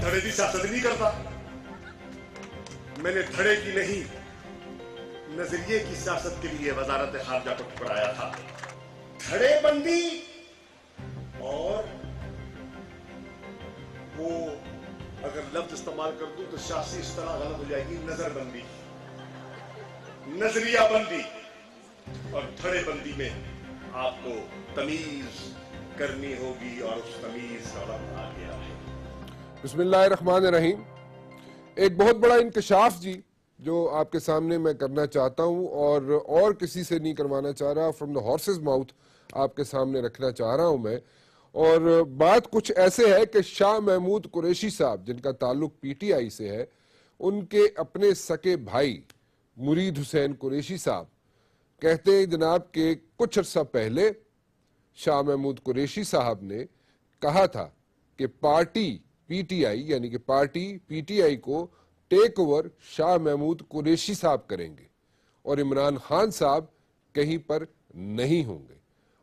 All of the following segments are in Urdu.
دھڑے کی سیاست نہیں کرتا. میں نے دھڑے کی نہیں نظریے کی سیاست کے لیے وزارت خارجہ کو ٹھکرایا تھا. دھڑے بندی اور وہ اگر لفظ استعمال کر دوں تو سیاسی اصطلاح غلط ہو جائے گی. نظر بندی, نظریہ بندی اور دھڑے بندی میں آپ کو تمیز کرنی ہوگی اور اس تمیز کا وقت آ گیا ہے. بسم اللہ الرحمن الرحیم. ایک بہت بڑا انکشاف جی جو آپ کے سامنے میں کرنا چاہتا ہوں اور کسی سے نہیں کروانا چاہ رہا, فرام دا ہارسز ماؤتھ آپ کے سامنے رکھنا چاہ رہا ہوں میں. اور بات کچھ ایسے ہے کہ شاہ محمود قریشی صاحب جن کا تعلق پی ٹی آئی سے ہے, ان کے اپنے سکے بھائی مرید حسین قریشی صاحب کہتے ہیں جناب کہ کچھ عرصہ پہلے شاہ محمود قریشی صاحب نے کہا تھا کہ پارٹی پی ٹی آئی یعنی کہ پارٹی پی ٹی آئی کو ٹیک اوور شاہ محمود قریشی صاحب کریں گے اور عمران خان صاحب کہیں پر نہیں ہوں گے.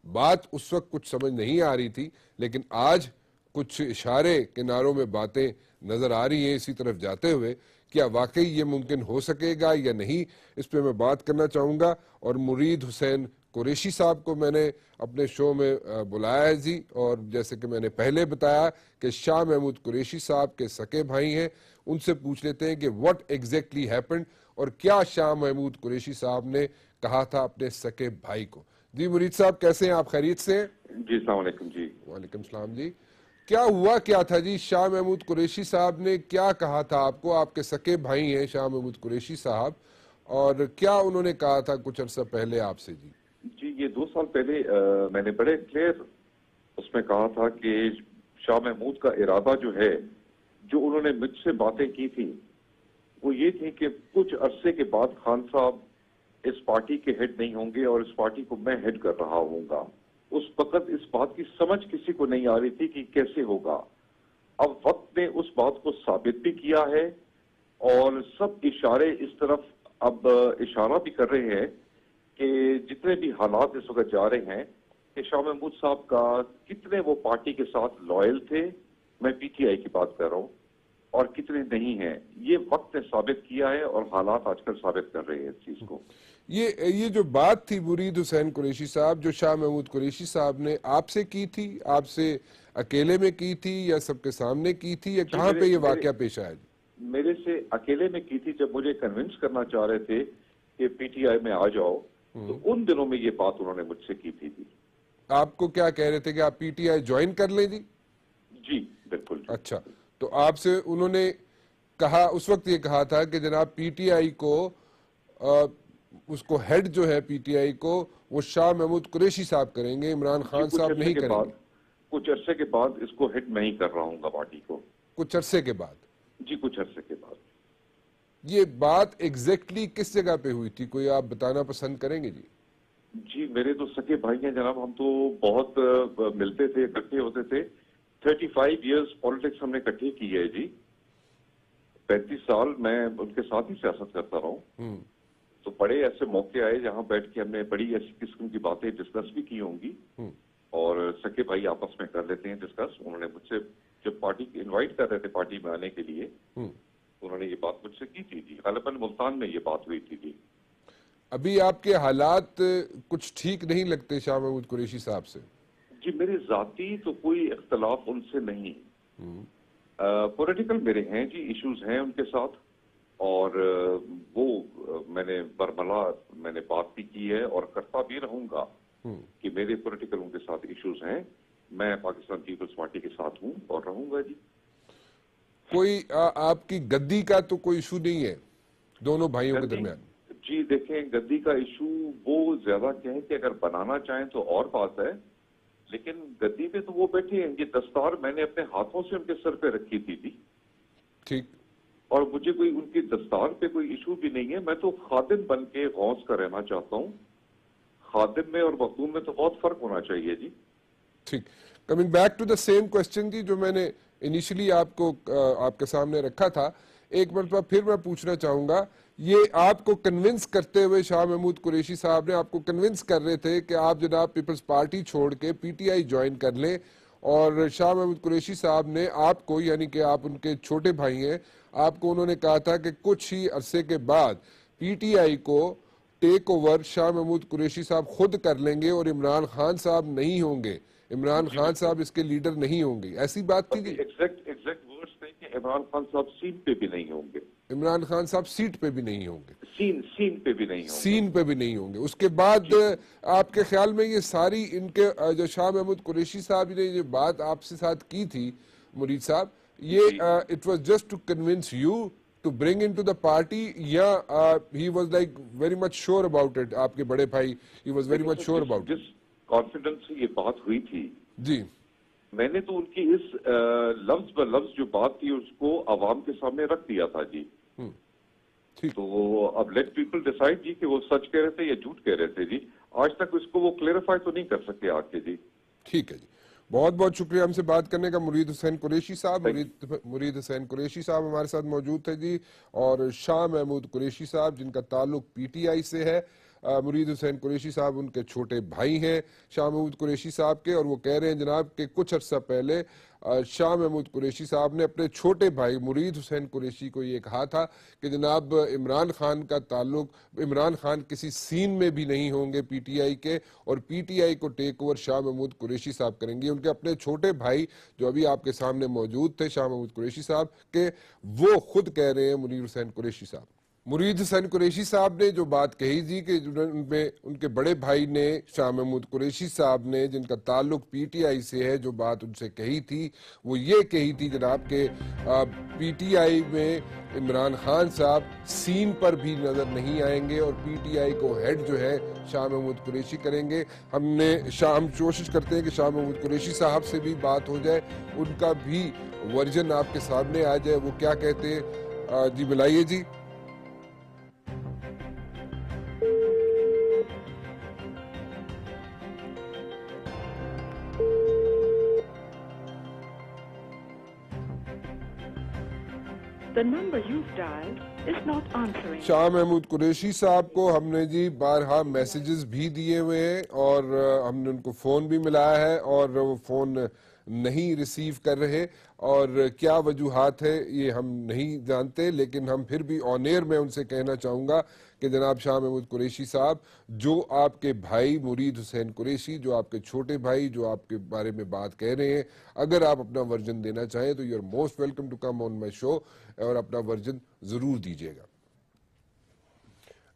بات اس وقت کچھ سمجھ نہیں آ رہی تھی, لیکن آج کچھ اشارے کناروں میں باتیں نظر آ رہی ہیں اسی طرف جاتے ہوئے. کیا واقعی یہ ممکن ہو سکے گا یا نہیں, اس پہ میں بات کرنا چاہوں گا. اور مرید حسین قریشی صاحب کو میں نے اپنے شو میں بلایا ہے جی, اور جیسے کہ میں نے پہلے بتایا کہ شاہ محمود قریشی صاحب کے سکے بھائی ہیں, ان سے پوچھ لیتے ہیں کہ what exactly happened اور کیا شاہ محمود قریشی صاحب نے کہا تھا اپنے سکے بھائی کو. جی مرید صاحب کیسے ہیں آپ, خیریت سے ہیں؟ جی السلام علیکم. جی وعلیکم السلام. جی کیا ہوا کیا تھا جی, شاہ محمود قریشی صاحب نے کیا کہا تھا آپ کو؟ آپ کے سکے بھائی ہیں شاہ محمود قریشی صاحب, اور کیا انہوں نے کہا تھا کچھ عرصہ پہلے آپ سے؟ جی یہ 2 سال پہلے میں نے بڑے کلیئر اس میں کہا تھا کہ شاہ محمود کا ارادہ جو ہے, جو انہوں نے مجھ سے باتیں کی تھی وہ یہ تھی کہ کچھ عرصے کے بعد خان صاحب اس پارٹی کے ہیڈ نہیں ہوں گے اور اس پارٹی کو میں ہیڈ کر رہا ہوں گا. اس وقت اس بات کی سمجھ کسی کو نہیں آ رہی تھی کہ کیسے ہوگا. اب وقت نے اس بات کو ثابت بھی کیا ہے اور سب اشارے اس طرف اب اشارہ بھی کر رہے ہیں کہ جتنے بھی حالات اس وقت جا رہے ہیں کہ شاہ محمود صاحب کا کتنے وہ پارٹی کے ساتھ لائل تھے, میں پی ٹی آئی کی بات کر رہا ہوں, اور کتنے نہیں ہیں, یہ وقت نے ثابت کیا ہے اور حالات آج کل ثابت کر رہے ہیں اس چیز کو. یہ جو بات تھی مرید حسین قریشی صاحب جو شاہ محمود قریشی صاحب نے آپ سے کی تھی, آپ سے اکیلے میں کی تھی یا سب کے سامنے کی تھی, یا کہاں پہ یہ واقعہ پیش آیا؟ میرے سے اکیلے میں کی تھی, جب مجھے کنونس کرنا چاہ رہے تھے کہ پی ٹی آئی میں آ جاؤ, تو ان دنوں میں یہ بات انہوں نے مجھ سے کی تھی. آپ کو کیا کہہ رہے تھے کہ آپ پی ٹی آئی جوائن کر لیں جی؟ جی بالکل. اچھا, تو آپ سے انہوں نے کہا, اس وقت یہ کہا تھا کہ جناب پی ٹی آئی کو اس کو ہیڈ جو ہے پی ٹی آئی کو وہ شاہ محمود قریشی صاحب کریں گے, عمران خان صاحب نہیں کریں گے. کچھ عرصے کے بعد اس کو ہیڈ میں ہی کر رہا ہوں گا پارٹی کو. کچھ عرصے کے بعد؟ جی کچھ عرصے کے بعد. یہ بات ایگزیکٹلی کس جگہ پہ ہوئی تھی, کوئی آپ بتانا پسند کریں گے جی؟ جی میرے تو سکے بھائی ہیں جناب, ہم تو بہت ملتے تھے, اکٹھے ہوتے تھے. 35 ایئرز پالیٹکس ہم نے اکٹھے کی ہے جی. 35 سال میں ان کے ساتھ ہی سیاست کرتا رہا ہوں. تو بڑے ایسے موقع آئے جہاں بیٹھ کے ہم نے بڑی ایسی قسم کی باتیں ڈسکس بھی کی ہوں گی, اور سکے بھائی آپس میں کر لیتے ہیں ڈسکس. انہوں نے مجھ سے جب پارٹی انوائٹ کر رہے تھے پارٹی میں آنے کے لیے, انہوں نے یہ بات مجھ سے کی تھی جی. غالباً ملتان میں یہ بات ہوئی تھی جی. ابھی آپ کے حالات کچھ ٹھیک نہیں لگتے شاہ محمود قریشی صاحب سے؟ جی میرے ذاتی تو کوئی اختلاف ان سے نہیں, پولیٹیکل میرے ہیں جی, ایشوز ہیں ان کے ساتھ, اور وہ میں نے برملا میں نے بات بھی کی ہے اور کرتا بھی رہوں گا کہ میرے پولیٹیکل ان کے ساتھ ایشوز ہیں. میں پاکستان پیپلز پارٹی کے ساتھ ہوں اور رہوں گا جی. کوئی آپ کی گدی کا تو کوئی ایشو نہیں ہے دونوں بھائیوں کے درمیان؟ جی دیکھیں, گدی کا ایشو وہ زیادہ کہیں کہ اگر بنانا چاہیں تو اور بات ہے, لیکن گدی پہ تو وہ بیٹھے ہیں. یہ دستار میں نے اپنے ہاتھوں سے ان کے سر پہ رکھی تھی جی. ٹھیک. اور مجھے کوئی ان کی دستار پہ کوئی ایشو بھی نہیں ہے. میں تو خادم بن کے غوث کا رہنا چاہتا ہوں. خادم میں اور مخدوم میں تو بہت فرق ہونا چاہیے جی. ٹھیک. Coming back to the same question جی, جو میں نے انیشلی آپ کے سامنے رکھا تھا, ایک مرتبہ پھر میں پوچھنا چاہوں گا. یہ آپ کو کنونس کرتے ہوئے شاہ محمود قریشی صاحب نے آپ کو کنونس کر رہے تھے کہ آپ جناب پیپلز پارٹی چھوڑ کے پی ٹی آئی جوائن کر لیں اور شاہ محمود قریشی صاحب نے آپ کو، یعنی کہ آپ ان کے چھوٹے بھائی ہیں، آپ کو انہوں نے کہا تھا کہ کچھ ہی عرصے کے بعد پی ٹی آئی کو ٹیک اوور شاہ محمود قریشی صاحب خود کر لیں گے اور عمران خان صاحب نہیں ہوں گے، عمران خان صاحب اس کے لیڈر نہیں ہوں گے. ایسی بات تھی کہ ایگزیکٹ ورڈز تھے کہ عمران خان صاحب سیٹ پہ بھی نہیں ہوں گے، عمران خان صاحب سیٹ پہ بھی نہیں ہوں گے، سین پہ بھی نہیں ہوں گے، سین پہ بھی نہیں ہوں گے. اس کے بعد آپ کے خیال میں یہ ساری ان کے جو شاہ محمود قریشی صاحب نے یہ بات آپ سے ساتھ کی تھی مرید صاحب، یہ it was just to convince you to bring in to the party, یا he was like very much sure about it? آپ کے بڑے بھائی he was very much sure about جس کانفیڈنس سے یہ بات ہوئی تھی، جی میں نے تو ان کی اس لفظ ب لفظ جو بات تھی اس کو عوام کے سامنے رکھ دیا تھا جی. تو اب لیٹ پیپل ڈیسائیڈ جی کہ وہ سچ کہہ رہے تھے یا جھوٹ کہہ رہے تھے جی. آج تک اس کو وہ کلیریفائی تو نہیں کر سکے آ کے جی. ٹھیک ہے جی، بہت بہت شکریہ ہم سے بات کرنے کا مرید حسین قریشی صاحب. مرید حسین قریشی صاحب ہمارے ساتھ موجود تھے جی، اور شاہ محمود قریشی صاحب جن کا تعلق پی ٹی آئی سے ہے. مرید حسین قریشی صاحب ان کے چھوٹے بھائی ہیں شاہ محمود قریشی صاحب کے، اور وہ کہہ رہے ہیں جناب کہ کچھ عرصہ پہلے شاہ محمود قریشی صاحب نے اپنے چھوٹے بھائی مرید حسین قریشی کو یہ کہا تھا کہ جناب عمران خان کا تعلق، عمران خان کسی سین میں بھی نہیں ہوں گے پی ٹی آئی کے، اور پی ٹی آئی کو ٹیک اوور شاہ محمود قریشی صاحب کریں گے. ان کے اپنے چھوٹے بھائی جو ابھی آپ کے سامنے موجود تھے شاہ محمود قریشی صاحب کے، وہ خود کہہ رہے ہیں مرید حسین قریشی صاحب. مرید حسین قریشی صاحب نے جو بات کہی تھی کہ ان کے بڑے بھائی نے شاہ محمود قریشی صاحب نے جن کا تعلق پی ٹی آئی سے ہے، جو بات ان سے کہی تھی وہ یہ کہی تھی جناب کہ پی ٹی آئی میں عمران خان صاحب سین پر بھی نظر نہیں آئیں گے اور پی ٹی آئی کو ہیڈ جو ہے شاہ محمود قریشی کریں گے. ہم کوشش کرتے ہیں کہ شاہ محمود قریشی صاحب سے بھی بات ہو جائے، ان کا بھی ورژن آپ کے سامنے آ جائے، وہ کیا کہتے ہیں. جی بلائیے جی. The number you've dialed is not answering. Shah Mahmood Qureshi صاحب کو ہم نے جی بارہا میسیجز بھی دیے ہوئے ہیں، اور ہم نے ان کو فون بھی ملایا ہے اور وہ فون نہیں ریسیو کر رہے، اور کیا وجوہات ہے یہ ہم نہیں جانتے، لیکن ہم پھر بھی آن ایئر میں ان سے کہنا چاہوں گا کہ جناب شاہ محمود قریشی صاحب، جو آپ کے بھائی مرید حسین قریشی، جو آپ کے چھوٹے بھائی جو آپ کے بارے میں بات کہہ رہے ہیں، اگر آپ اپنا ورژن دینا چاہیں تو you are most welcome to come on my show, اور اپنا ورژن ضرور دیجیے گا.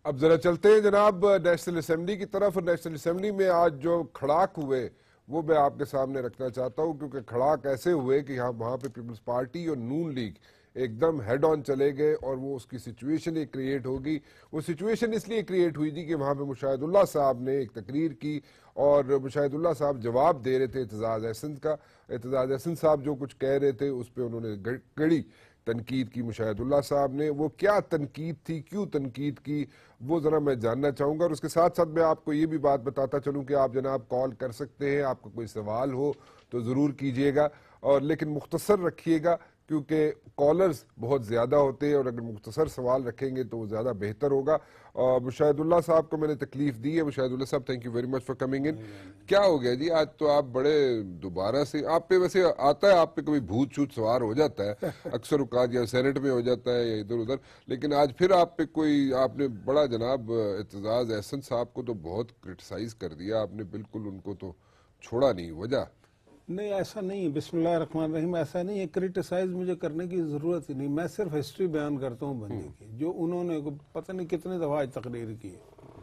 اب ذرا چلتے ہیں جناب نیشنل اسمبلی کی طرف. نیشنل اسمبلی میں آج جو کھڑاک ہوئے وہ میں آپ کے سامنے رکھنا چاہتا ہوں، کیونکہ کھڑاک ایسے ہوئے کہ وہاں پہ پیپلز پارٹی اور نون لیگ ایک دم ہیڈ آن چلے گئے، اور وہ اس کی سچویشن ایک کریٹ ہوگی. وہ سچویشن اس لیے کریٹ ہوئی تھی کہ وہاں پہ مشاہد اللہ صاحب نے ایک تقریر کی، اور مشاہد اللہ صاحب جواب دے رہے تھے اعتزاز احسن کا. اعتزاز احسن صاحب جو کچھ کہہ رہے تھے اس پہ انہوں نے کڑی تنقید کی مشاہد اللہ صاحب نے. وہ کیا تنقید تھی، کیوں تنقید کی، وہ ذرا میں جاننا چاہوں گا. اور اس کے ساتھ ساتھ میں آپ کو یہ بھی بات بتاتا چلوں کہ آپ جناب کال کر سکتے ہیں، آپ کا کوئی سوال ہو تو ضرور کیجئے گا، اور لیکن مختصر رکھیے گا کیونکہ کالرز بہت زیادہ ہوتے ہیں، اور اگر مختصر سوال رکھیں گے تو وہ زیادہ بہتر ہوگا. مشاہد اللہ صاحب کو میں نے تکلیف دی ہے. مشاہد اللہ صاحب thank you very much for coming in. کیا ہو گیا جی آج تو آپ بڑے دوبارہ سے، آپ پہ ویسے آتا ہے آپ پہ کبھی بھوت چھوت سوار ہو جاتا ہے اکثر اوقات، یا سینٹ میں ہو جاتا ہے یا ادھر ادھر، لیکن آج پھر آپ پہ کوئی، آپ نے بڑا جناب اعتزاز احسن صاحب کو تو بہت کرٹیسائز کر دیا آپ نے، بالکل ان کو تو چھوڑا نہیں. وجہ نہیں ایسا نہیں ہے، بسم اللہ الرحمن الرحیم، ایسا نہیں ہے. کرٹیسائز مجھے کرنے کی ضرورت ہی نہیں، میں صرف ہسٹری بیان کرتا ہوں بندے کی، جو انہوں نے پتہ نہیں کتنے دفعہ آج تقریر کی ہے.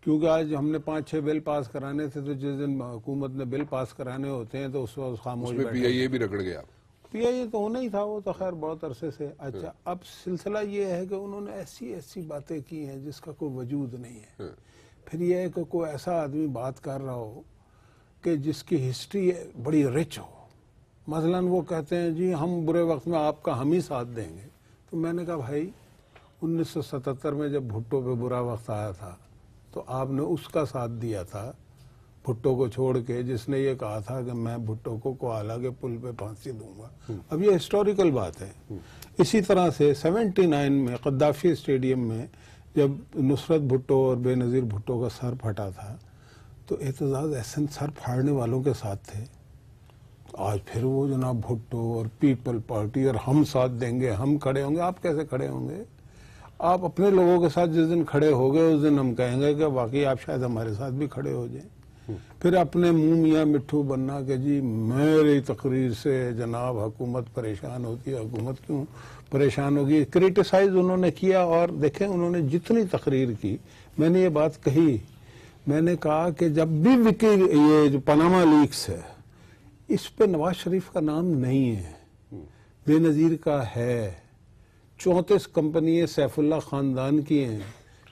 کیونکہ آج ہم نے 5-6 بل پاس کرانے تھے، تو جس دن حکومت نے بل پاس کرانے ہوتے ہیں تو اس وقت خاموش اس میں پی آئی اے بھی رگڑ گیا. پی آئی اے تو ہونا ہی تھا، وہ تو خیر بہت عرصے سے. اچھا اب سلسلہ یہ ہے کہ انہوں نے ایسی باتیں کی ہیں جس کا کوئی وجود نہیں ہے. پھر یہ ہے کہ کوئی ایسا آدمی بات کر رہا ہو کہ جس کی ہسٹری بڑی رچ ہو. مثلا وہ کہتے ہیں جی ہم برے وقت میں آپ کا ہم ہی ساتھ دیں گے. تو میں نے کہا بھائی 1977 میں جب بھٹو پہ برا وقت آیا تھا تو آپ نے اس کا ساتھ دیا تھا بھٹو کو چھوڑ کے، جس نے یہ کہا تھا کہ میں بھٹو کو کوالہ کے پل پہ پھانسی دوں گا. اب یہ ہسٹوریکل بات ہے. اسی طرح سے 79 میں قذافی اسٹیڈیم میں جب نصرت بھٹو اور بے نظیر بھٹو کا سر پھٹا تھا تو اعتزاز احسن سر پھاڑنے والوں کے ساتھ تھے. آج پھر وہ جناب بھٹو اور پیپل پارٹی اور ہم ساتھ دیں گے، ہم کھڑے ہوں گے. آپ کیسے کھڑے ہوں گے؟ آپ اپنے لوگوں کے ساتھ جس دن کھڑے ہو گئے اس دن ہم کہیں گے کہ واقعی آپ شاید ہمارے ساتھ بھی کھڑے ہو جائیں. پھر اپنے منہ میاں مٹھو بننا کہ جی میری تقریر سے جناب حکومت پریشان ہوتی ہے. حکومت کیوں پریشان ہوگی؟ کریٹیسائز انہوں نے کیا. اور دیکھیں انہوں نے جتنی تقریر کی، میں نے یہ بات کہی، میں نے کہا کہ جب بھی یہ جو پاناما لیکس ہے اس پہ نواز شریف کا نام نہیں ہے، بے نظیر کا ہے. 34 کمپنیاں سیف اللہ خاندان کی ہیں،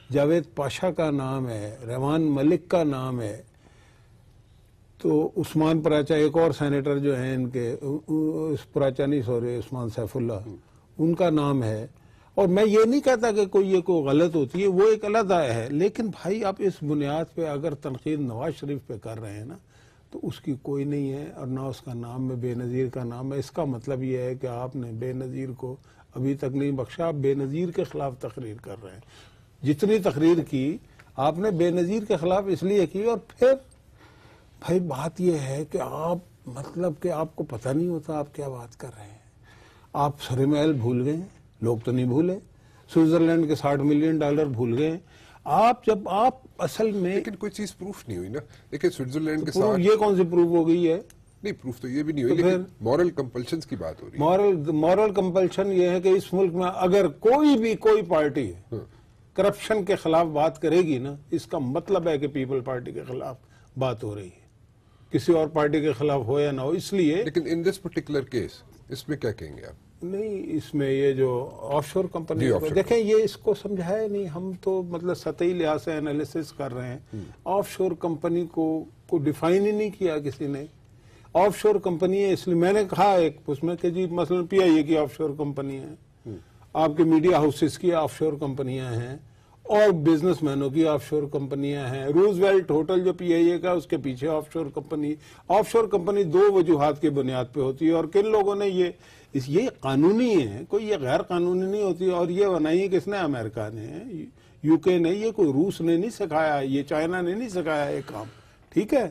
جاوید پاشا کا نام ہے، رحمان ملک کا نام ہے، تو عثمان پراچا ایک اور سینیٹر جو ہیں ان کے، پراچا نہیں سوری عثمان سیف اللہ، ان کا نام ہے. اور میں یہ نہیں کہتا کہ کوئی غلط ہوتی ہے، وہ ایک علیحدہ ہے. لیکن بھائی آپ اس بنیاد پہ اگر تنقید نواز شریف پہ کر رہے ہیں نا تو اس کی کوئی نہیں ہے، اور نہ اس کا نام میں بے نظیر کا نام ہے. اس کا مطلب یہ ہے کہ آپ نے بے نظیر کو ابھی تک نہیں بخشا. آپ بے نظیر کے خلاف تقریر کر رہے ہیں. جتنی تقریر کی آپ نے بے نظیر کے خلاف اس لیے کی. اور پھر بھائی بات یہ ہے کہ آپ مطلب کہ آپ کو پتہ نہیں ہوتا آپ کیا بات کر رہے ہیں. آپ سرے محل بھول گئے، لوگ تو نہیں بھولے. سوئٹزرلینڈ کے $60 ملین بھول گئے. آپ جب آپ اصل میں لیکن کوئی چیز پروف نہیں ہوئی نا. دیکھیں سوئٹزرلینڈ کے پروف ساتھ یہ کون سی پروف ہو گئی ہے؟ نہیں، پروف تو یہ بھی نہیں ہوئی، لیکن مورل کمپلشنز کی بات ہو رہی ہے. مورل کمپلشن یہ ہے کہ اس ملک میں اگر کوئی پارٹی ہے کرپشن کے خلاف بات کرے گی نا، اس کا مطلب ہے کہ پیپل پارٹی کے خلاف بات ہو رہی ہے. کسی اور پارٹی کے خلاف ہو یا نہ ہو. اس لیے لیکن ان دس پرٹیکولر کیس اس میں کیا کہیں گے آپ؟ نہیں، اس میں یہ جو آف شور کمپنی دیکھیں یہ اس کو سمجھایا نہیں. ہم تو مطلب سطحی لحاظ سے انالیسس کر رہے ہیں. آف شور کمپنی کو ڈیفائن ہی نہیں کیا کسی نے. آف شور کمپنی ہے اس لیے میں نے کہا ایک اس میں کہ جی مثلا پی آئی اے کی آف شور کمپنی ہے، آپ کے میڈیا ہاؤسز کی آف شور کمپنیاں ہیں، اور بزنس مینوں کی آف شور کمپنیاں ہیں. روزویلٹ ہوٹل جو پی آئی اے کا اس کے پیچھے آف شور کمپنی. آف شور کمپنی 2 وجوہات کی بنیاد پہ ہوتی ہے، اور کن لوگوں نے یہ قانونی ہے، کوئی یہ غیر قانونی نہیں ہوتی. اور یہ بنائی کس نے؟ امریکہ نے، یو کے نے. یہ کوئی روس نے نہیں سکھایا، یہ چائنا نے نہیں سکھایا یہ کام. ٹھیک ہے.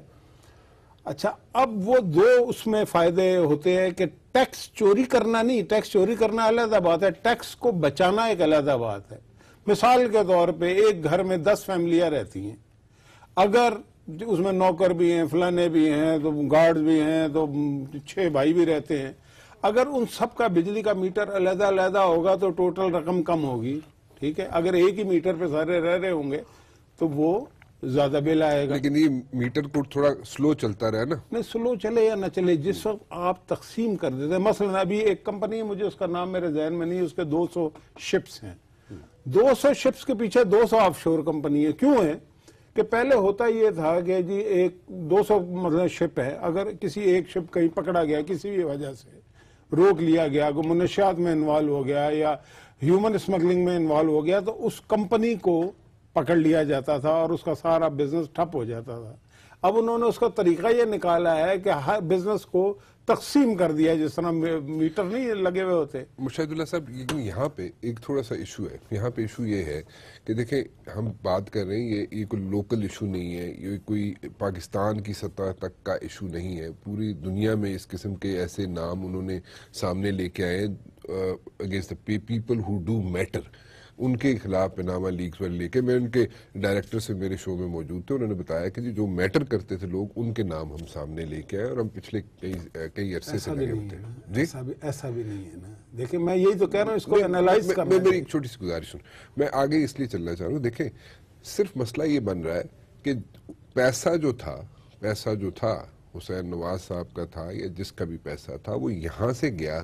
اچھا اب وہ 2 اس میں فائدے ہوتے ہیں کہ ٹیکس چوری کرنا نہیں، ٹیکس چوری کرنا علیحدہ بات ہے، ٹیکس کو بچانا ایک علیحدہ بات ہے. مثال کے طور پہ ایک گھر میں 10 فیملیاں رہتی ہیں، اگر اس میں نوکر بھی ہیں، فلانے بھی ہیں، تو گارڈ بھی ہیں، تو 6 بھائی بھی رہتے ہیں. اگر ان سب کا بجلی کا میٹر علیحدہ علیحدہ ہوگا تو ٹوٹل رقم کم ہوگی. ٹھیک ہے. اگر ایک ہی میٹر پہ سارے رہ رہے ہوں گے تو وہ زیادہ بل آئے گا. لیکن یہ میٹر کو تھوڑا سلو چلتا رہے نا. نہیں، سلو چلے یا نہ چلے، جس وقت آپ تقسیم کر دیتے ہیں. مثلا ابھی ایک کمپنی ہے، مجھے اس کا نام میرے ذہن میں نہیں، اس کے 200 شپس ہیں. 200 شپس کے پیچھے 200 آف شور کمپنی ہے. کیوں ہے کہ پہلے ہوتا یہ تھا کہ جی ایک 200 مطلب شپ ہے، اگر کسی ایک شپ کہیں پکڑا گیا کسی بھی وجہ سے، روک لیا گیا، کوئی منشیات میں انوالو ہو گیا یا ہیومن اسمگلنگ میں انوالو ہو گیا، تو اس کمپنی کو پکڑ لیا جاتا تھا اور اس کا سارا بزنس ٹھپ ہو جاتا تھا. اب انہوں نے اس کا طریقہ یہ نکالا ہے کہ ہر بزنس کو تقسیم کر دیا، جس طرح میٹر نہیں لگے ہوئے ہوتے. مشاہد اللہ صاحب، یہاں پہ ایک تھوڑا سا ایشو ہے. یہاں پہ ایشو یہ ہے کہ دیکھیں ہم بات کر رہے ہیں، یہ کوئی لوکل ایشو نہیں ہے، یہ کوئی پاکستان کی سطح تک کا ایشو نہیں ہے. پوری دنیا میں اس قسم کے ایسے نام انہوں نے سامنے لے کے آئے against the people who do matter. ان کے خلاف پاناما لیکس والے لے کے، میں ان کے ڈائریکٹر سے میرے شو میں موجود تھے، انہوں نے بتایا کہ جو میٹر کرتے تھے لوگ، ان کے نام ہم سامنے لے کے آئے، اور ہم پچھلے کئی عرصے سے لگے ہوتے ہیں. جی ایسا بھی نہیں ہے نا. دیکھیں میں یہی تو کہہ رہا ہوں، اس کو انالائز کرنا. میری ایک چھوٹی سی گزارش سن، میں آگے اس لیے چلنا چاہ رہا ہوں. دیکھیں صرف مسئلہ یہ بن رہا ہے کہ پیسہ جو تھا حسین نواز صاحب کا تھا یا جس کا بھی پیسہ تھا، وہ یہاں سے گیا،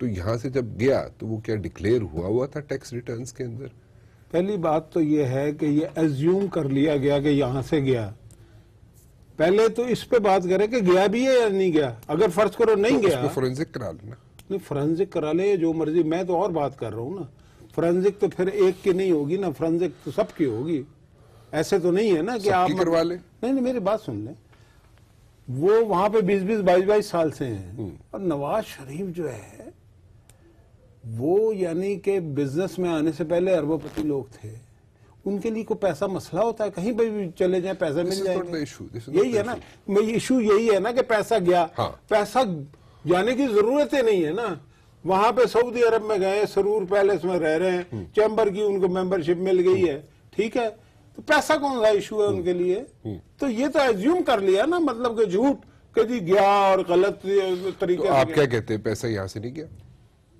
تو یہاں سے جب گیا تو وہ کیا ڈکلیئر ہوا تھا ٹیکس ریٹرنز کے اندر؟ پہلی بات تو یہ ہے کہ یہ ایزیوم کر لیا گیا کہ یہاں سے گیا. پہلے تو اس پہ بات کریں کہ گیا بھی ہے یا نہیں گیا. اگر فرض کرو نہیں گیا، اس کو فورینزک کرا لینا. نہیں، فورینزک کرا لے جو مرضی. میں تو اور بات کر رہا ہوں نا. فورینزک تو پھر ایک کی نہیں ہوگی نا، فورینزک تو سب کی ہوگی. ایسے تو نہیں ہے نا کہ آپ کروا لیں. نہیں، میری بات سن لیں. وہ وہاں پہ 20-20 22 سال سے ہیں. اور نواز شریف جو ہے وہ یعنی کہ بزنس میں آنے سے پہلے اربوں پتی لوگ تھے. ان کے لیے کوئی پیسہ مسئلہ ہوتا ہے؟ کہیں پہ بھی چلے جائیں پیسے This مل is جائیں not the گے. issue. This is not یہی the ہے نا ایشو، یہی ہے نا کہ پیسہ گیا. ہاں. پیسہ جانے کی ضرورت ہی نہیں ہے نا. وہاں پہ سعودی عرب میں گئے، سرور پیلس میں رہ رہے ہیں، چیمبر کی ان کو ممبرشپ مل گئی ہے، ٹھیک ہے، تو پیسہ کون سا ایشو ہے ان کے لیے؟ تو یہ تو ایزیوم کر لیا نا، مطلب کہ جھوٹ کہ جی گیا اور غلط طریقے تو سے آپ گیا. کیا کہتے ہیں پیسہ یہاں سے نہیں گیا؟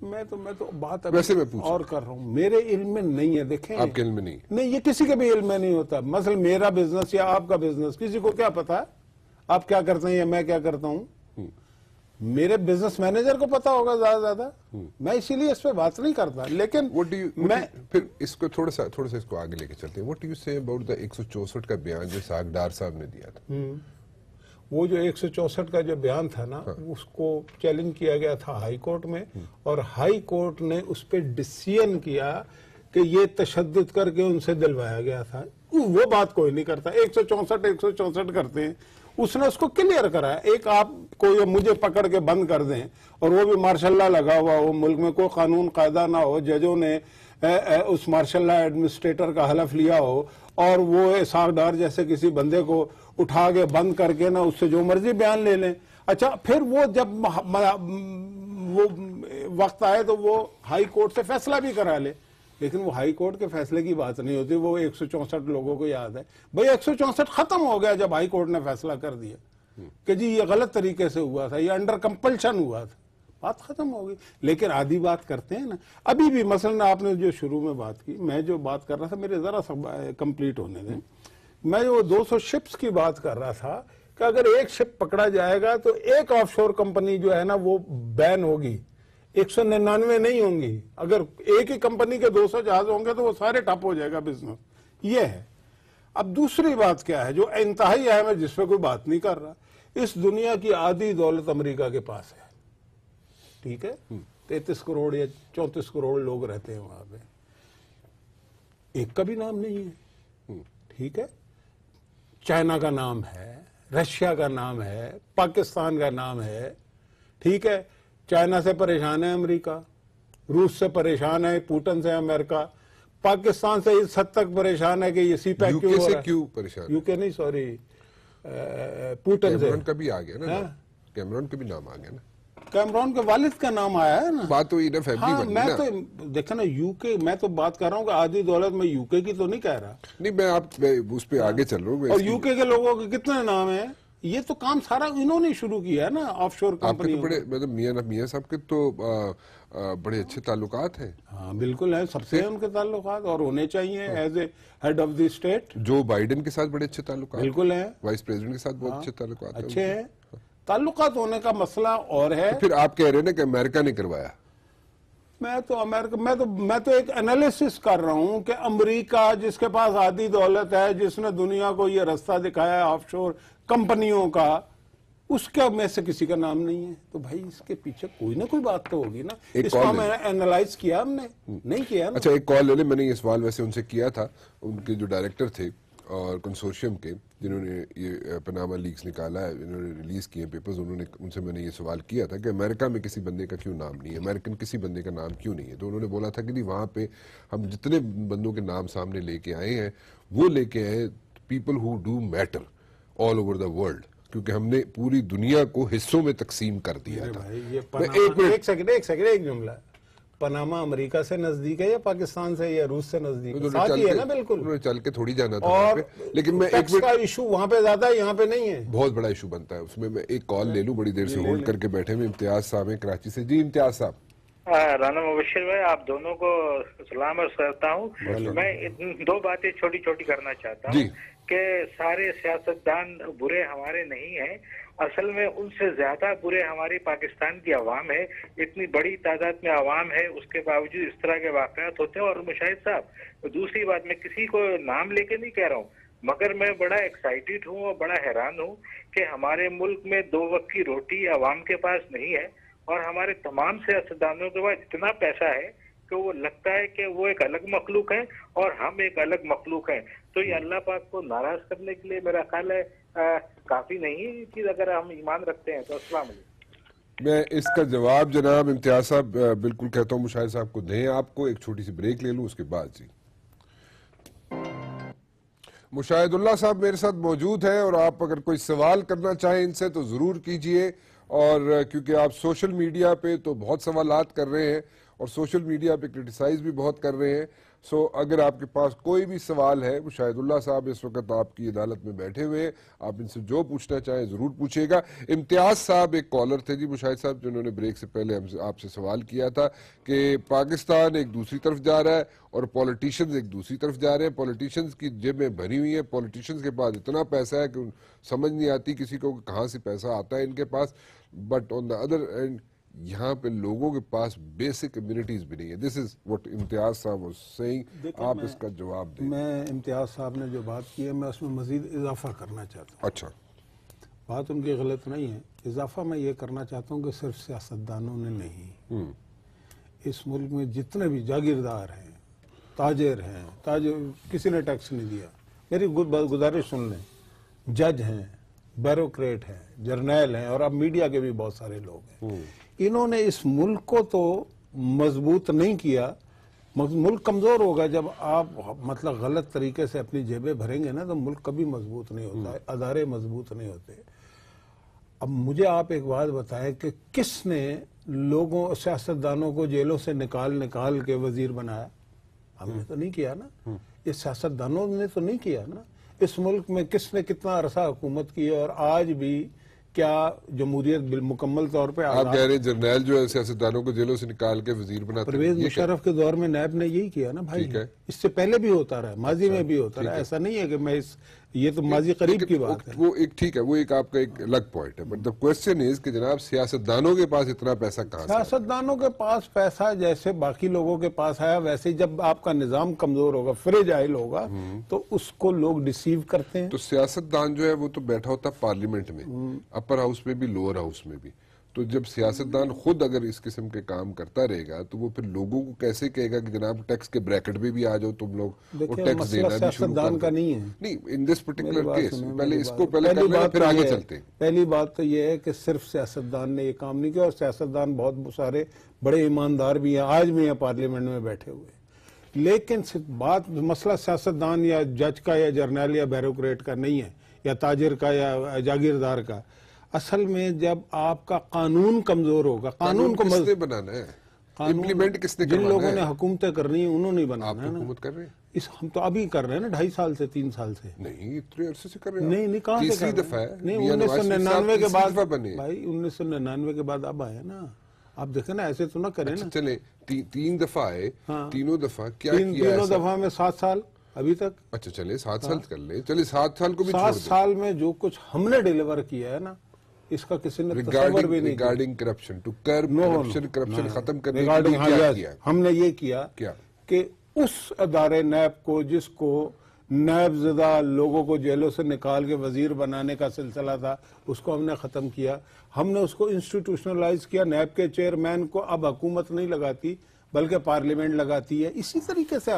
میں تو بات ویسے میں پوچھ اور کر رہا ہوں، میرے علم میں نہیں ہے. دیکھیں آپ کے علم میں نہیں؟ نہیں، یہ کسی کے بھی علم میں نہیں ہوتا. مثلا میرا بزنس یا آپ کا بزنس کسی کو کیا پتا ہے آپ کیا کرتے ہیں یا میں کیا کرتا ہوں؟ میرے بزنس مینیجر کو پتا ہوگا زیادہ. میں اسی لیے اس پہ بات نہیں کرتا. لیکن میں پھر اس کو تھوڑا سا اس کو آگے لے کے چلتے ہیں. What do you say about the 164 کا بیان جو اسحاق ڈار صاحب نے دیا تھا؟ وہ جو 164 کا جو بیان تھا نا، اس کو چیلنج کیا گیا تھا ہائی کورٹ میں، اور ہائی کورٹ نے اس پہ ڈیسیژن کیا کہ یہ تشدد کر کے ان سے دلوایا گیا تھا. وہ بات کوئی نہیں کرتا. 164 کرتے ہیں. اس نے اس کو کلیئر کرا ہے. ایک آپ کو مجھے پکڑ کے بند کر دیں اور وہ بھی مارشل لا لگا ہوا ہو، ملک میں کوئی قانون قاعدہ نہ ہو، ججوں نے اس مارشل لا ایڈمنسٹریٹر کا حلف لیا ہو، اور وہ اسحاق ڈار جیسے کسی بندے کو اٹھا کے بند کر کے نا اس سے جو مرضی بیان لے لیں. اچھا، پھر وہ جب وہ وقت آئے تو وہ ہائی کورٹ سے فیصلہ بھی کرا لے. لیکن وہ ہائی کورٹ کے فیصلے کی بات نہیں ہوتی. وہ 164 لوگوں کو یاد ہے. بھئی 164 ختم ہو گیا جب ہائی کورٹ نے فیصلہ کر دیا کہ جی یہ غلط طریقے سے ہوا تھا، یہ انڈر کمپلشن ہوا تھا. بات ختم ہو گئی. لیکن آدھی بات کرتے ہیں نا ابھی بھی. مثلا آپ نے جو شروع میں بات کی، میں جو بات کر رہا تھا میرے ذرا سا کمپلیٹ ہونے دیں. میں وہ 200 شپس کی بات کر رہا تھا کہ اگر ایک شپ پکڑا جائے گا تو ایک آف شور کمپنی جو ہے نا وہ بین ہوگی، 199 نہیں ہوں گی. اگر ایک ہی کمپنی کے 200 جہاز ہوں گے تو وہ سارے ٹھپ ہو جائے گا بزنس. یہ ہے. اب دوسری بات کیا ہے جو انتہائی اہم ہے، جس پہ کوئی بات نہیں کر رہا. اس دنیا کی آدھی دولت امریکہ کے پاس ہے، ٹھیک ہے. 33 کروڑ یا 34 کروڑ لوگ رہتے ہیں وہاں پہ. ایک کا بھی نام نہیں ہے، ٹھیک ہے. چائنا کا نام ہے، رشیا کا نام ہے، پاکستان کا نام ہے، ٹھیک ہے. چائنا سے پریشان ہے امریکہ، روس سے پریشان ہے پوٹن سے امریکہ، پاکستان سے اس حد تک پریشان ہے کہ یہ سی پیک کیوں ہو رہا ہے. کیوں پریشان؟ یو کے نہیں، سوری، پوٹن سے. کیمرون کا بھی آ گیا نا، کیمرون کا بھی نام آ گیا نا. کیمرون کے والد کا نام آیا ہے نا. بات تو انف ہے. ہاں، میں تو دیکھا نا یو کے، میں تو بات کر رہا ہوں کہ آدھی دولت میں یو کے کی تو نہیں کہہ رہا. نہیں، میں آپ اس پہ آگے چل رہا ہوں. اور یو کے لوگوں کے کتنے نام ہیں؟ یہ تو کام سارا انہوں نے شروع کیا ہے نا، آف شور آپ کے کمپنی. تو بڑے مطلب میاں صاحب کے تو بڑے اچھے تعلقات ہیں. ہاں بالکل ہیں، سب سے ان کے تعلقات، اور ہونے چاہیے as a head of the state. Joe Biden کے ساتھ بڑے اچھے تعلقات بالکل ہیں، وائس پریزیڈنٹ کے ساتھ بہت اچھے تعلقات اچھے ہیں. تعلقات ہونے کا مسئلہ اور ہے. پھر آپ کہہ رہے ہیں نا کہ امریکہ نے کروایا. میں تو ایک انالیسس کر رہا ہوں کہ امریکہ جس کے پاس آدھی دولت ہے، جس نے دنیا کو یہ رستہ دکھایا ہے آف شور کمپنیوں کا، اس کے میں سے کسی کا نام نہیں ہے. تو بھائی اس کے پیچھے کوئی نہ کوئی بات تو ہوگی نا. اس کو ہم اینالائز کیا، ہم نے نہیں کیا نا. اچھا، ایک کال لے لیں. میں نے یہ سوال ویسے ان سے کیا تھا، ان کے جو ڈائریکٹر تھے اور کنسورشیم کے جنہوں نے یہ پاناما لیکس نکالا ہے، انہوں نے ریلیز کیے پیپرز، ان سے میں نے یہ سوال کیا تھا کہ امریکہ میں کسی بندے کا کیوں نام نہیں ہے، امریکن کسی بندے کا نام کیوں نہیں ہے. تو انہوں نے بولا تھا کہ وہاں پہ ہم جتنے بندوں کے نام سامنے لے کے آئے ہیں وہ لے کے آئے people who do matter all over the world, کیونکہ ہم نے پوری دنیا کو حصوں میں تقسیم کر دیا تھا. ایک سیکنڈ ایک جملہ. پاناما امریکہ سے نزدیک ہے یا پاکستان سے یا روس سے نزدیک ہے؟ ساتھ ہی ہے نا. بالکل، انہوں نے چل کے تھوڑی جانا تھا. اور لیکن میں ٹیکس کا ایشو وہاں پہ زیادہ ہے، یہاں پہ نہیں ہے. بہت بڑا ایشو بنتا ہے اس میں. ایک کال لے لوں، بڑی دیر سے ہولڈ کر کے بیٹھے ہوئے. امتیاز صاحب ہیں کراچی سے. جی امتیاز صاحب. رانا مبشر بھائی، آپ دونوں کو سلام عرض کرتا ہوں. میں 2 باتیں چھوٹی چھوٹی کرنا چاہتا ہوں کہ سارے سیاستدان برے ہمارے نہیں ہیں. اصل میں ان سے زیادہ برے ہماری پاکستان کی عوام ہے. اتنی بڑی تعداد میں عوام ہے، اس کے باوجود اس طرح کے واقعات ہوتے ہیں. اور مشاہد صاحب، دوسری بات، میں کسی کو نام لے کے نہیں کہہ رہا ہوں، مگر میں بڑا ایکسائٹیڈ ہوں اور بڑا حیران ہوں کہ ہمارے ملک میں 2 وقت کی روٹی عوام کے پاس نہیں ہے، اور ہمارے تمام سیاستدانوں کے پاس اتنا پیسہ ہے کہ وہ لگتا ہے کہ وہ ایک الگ مخلوق ہے اور ہم ایک الگ مخلوق ہیں. تو یہ اللہ پاک کو ناراض کرنے کے لیے میرا خیال ہے کافی نہیں ہے یہ چیز، اگر ہم ایمان رکھتے ہیں تو. السلام علیکم. میں اس کا جواب جناب امتیاز صاحب بالکل کہتا ہوں مشاہد صاحب کو دیں. آپ کو ایک چھوٹی سی بریک لے لوں، اس کے بعد. جی مشاہد اللہ صاحب میرے ساتھ موجود ہیں اور آپ اگر کوئی سوال کرنا چاہیں ان سے تو ضرور کیجئے، اور کیونکہ آپ سوشل میڈیا پہ تو بہت سوالات کر رہے ہیں اور سوشل میڈیا پہ کرٹیسائز بھی بہت کر رہے ہیں، سو اگر آپ کے پاس کوئی بھی سوال ہے، مشاہد اللہ صاحب اس وقت آپ کی عدالت میں بیٹھے ہوئے، آپ ان سے جو پوچھنا چاہیں ضرور پوچھئے گا۔ امتیاز صاحب ایک کالر تھے جی مشاہد صاحب، جنہوں نے بریک سے پہلے آپ سے سوال کیا تھا کہ پاکستان ایک دوسری طرف جا رہا ہے اور پولیٹیشنز ایک دوسری طرف جا رہے ہیں، پولیٹیشنز کی جیبیں بھری ہوئی ہیں، پولیٹیشنز کے پاس اتنا پیسہ ہے کہ سمجھ نہیں آتی کسی کو کہ کہاں سے پیسہ آتا ہے ان کے پاس، but on the other end یہاں پہ لوگوں کے پاس بیسک کمیونٹیز بھی نہیں ہے۔ دس از واٹ امتیاز صاحب واز سیئنگ، آپ اس کا جواب دیں۔ میں امتیاز صاحب نے جو بات کی ہے میں اس میں مزید اضافہ کرنا چاہتا ہوں۔ اچھا، بات ان کی غلط نہیں ہے، اضافہ میں یہ کرنا چاہتا ہوں کہ صرف سیاستدانوں نے نہیں، اس ملک میں جتنے بھی جاگیردار ہیں، تاجر ہیں، کسی نے ٹیکس نہیں دیا، میری گزارش سن لیں، جج ہیں، بیوروکریٹ ہیں، جرنیل ہیں، اور اب میڈیا کے بھی بہت سارے لوگ ہیں، انہوں نے اس ملک کو تو مضبوط نہیں کیا۔ ملک کمزور ہوگا جب آپ مطلب غلط طریقے سے اپنی جیبیں بھریں گے نا، تو ملک کبھی مضبوط نہیں ہوتا، ادارے مضبوط نہیں ہوتے۔ اب مجھے آپ ایک بات بتائیں کہ کس نے لوگوں سیاستدانوں کو جیلوں سے نکال کے وزیر بنایا؟ ہم نے تو نہیں کیا نا، یہ سیاستدانوں نے تو نہیں کیا نا۔ اس ملک میں کس نے کتنا عرصہ حکومت کی اور آج بھی کیا جمہوریت مکمل طور پہ آپ کہہ رہے ہیں جرنیل جو ہے سیاستدانوں کو جیلوں سے نکال کے وزیر بناتے ہیں؟ پرویز مشرف کے دور میں نیب نے یہی کیا نا بھائی، اس سے پہلے بھی ہوتا رہا، ماضی میں بھی ہوتا رہا، ایسا نہیں ہے کہ میں یہ تو ماضی قریب کی بات ہے۔ وہ ایک ٹھیک ہے، وہ ایک آپ کا ایک الگ پوائنٹ ہے، بٹ دا کوسچن از کہ جناب سیاستدانوں کے پاس اتنا پیسہ کہاں سے؟ سیاستدانوں کے پاس پیسہ جیسے باقی لوگوں کے پاس آیا، ویسے جب آپ کا نظام کمزور ہوگا، فریجائل ہوگا، تو اس کو لوگ ڈیسیو کرتے ہیں۔ تو سیاستدان جو ہے وہ تو بیٹھا ہوتا پارلیمنٹ میں، اپر ہاؤس میں بھی، لوور ہاؤس میں بھی، تو جب سیاستدان خود اگر اس قسم کے کام کرتا رہے گا تو وہ پھر لوگوں کو کیسے کہے گا کہ جناب ٹیکس کے بریکٹ میں بھی آ جاؤ تم لوگ، اور ٹیکس دینا بھی شروع کر دو؟ کا نہیں ہے، نہیں، ان دس پرٹیکولر کیس پہلے اس کو پہلے کر لینا، پھر آگے چلتے ہیں۔ پہلی بات تو یہ ہے کہ صرف سیاستدان نے یہ کام نہیں کیا، اور سیاستدان بہت سارے بڑے ایماندار بھی ہیں، آج بھی ہیں پارلیمنٹ میں بیٹھے ہوئے، لیکن بات مسئلہ سیاستدان یا جج کا یا جرنیل یا بیوروکریٹ کا نہیں ہے، یا تاجر کا یا جاگیردار کا۔ اصل میں جب آپ کا قانون کمزور ہوگا، قانون کو کس نے بنانا ہے، امپلیمنٹ کس نے کروانا ہے؟ جن لوگوں نے حکومتیں کرنی ہیں انہوں نے بنانا ہے آپ نا۔ حکومت کر رہے ہیں؟ ہم تو ابھی کر رہے ہیں نا، 2.5 سال سے 3 سال سے۔ نہیں، اتنے عرصے سے کر رہے ہیں؟ نہیں، کہاں سے تیسری دفعہ ہے، نہیں، میاں نواز شریف صاحب 1999 کے تیسری بعد دفعہ بنے۔ بھائی 1999 کے بعد اب آئے نا، آپ دیکھیں نا، ایسے تو نہ کریں نا۔ چلیں 3 دفعہ آئے، تینوں دفعہ کیا کیا؟ تینوں دفعہ میں 7 سال ابھی تک۔ اچھا چلے 7 سال کر لیں، چلے 7 سال کو بھی چھوڑ 7 دیں۔ سال میں جو کچھ ہم نے ڈیلیور کیا ہے نا، اس کا کسی نے تصور بھی نہیں کیا۔ Regarding corruption, to curb corruption ختم کرنے کے لیے کیا کیا؟ ہم نے یہ کیا کیا کہ اس ادارے نیب کو، جس کو نیب زدہ لوگوں کو جیلوں سے نکال کے وزیر بنانے کا سلسلہ تھا، اس کو ہم نے ختم کیا۔ ہم نے اس کو انسٹیٹیوشنلائز کیا، نیب کے چیئرمین کو اب حکومت نہیں لگاتی بلکہ پارلیمنٹ لگاتی ہے۔ اسی طریقے سے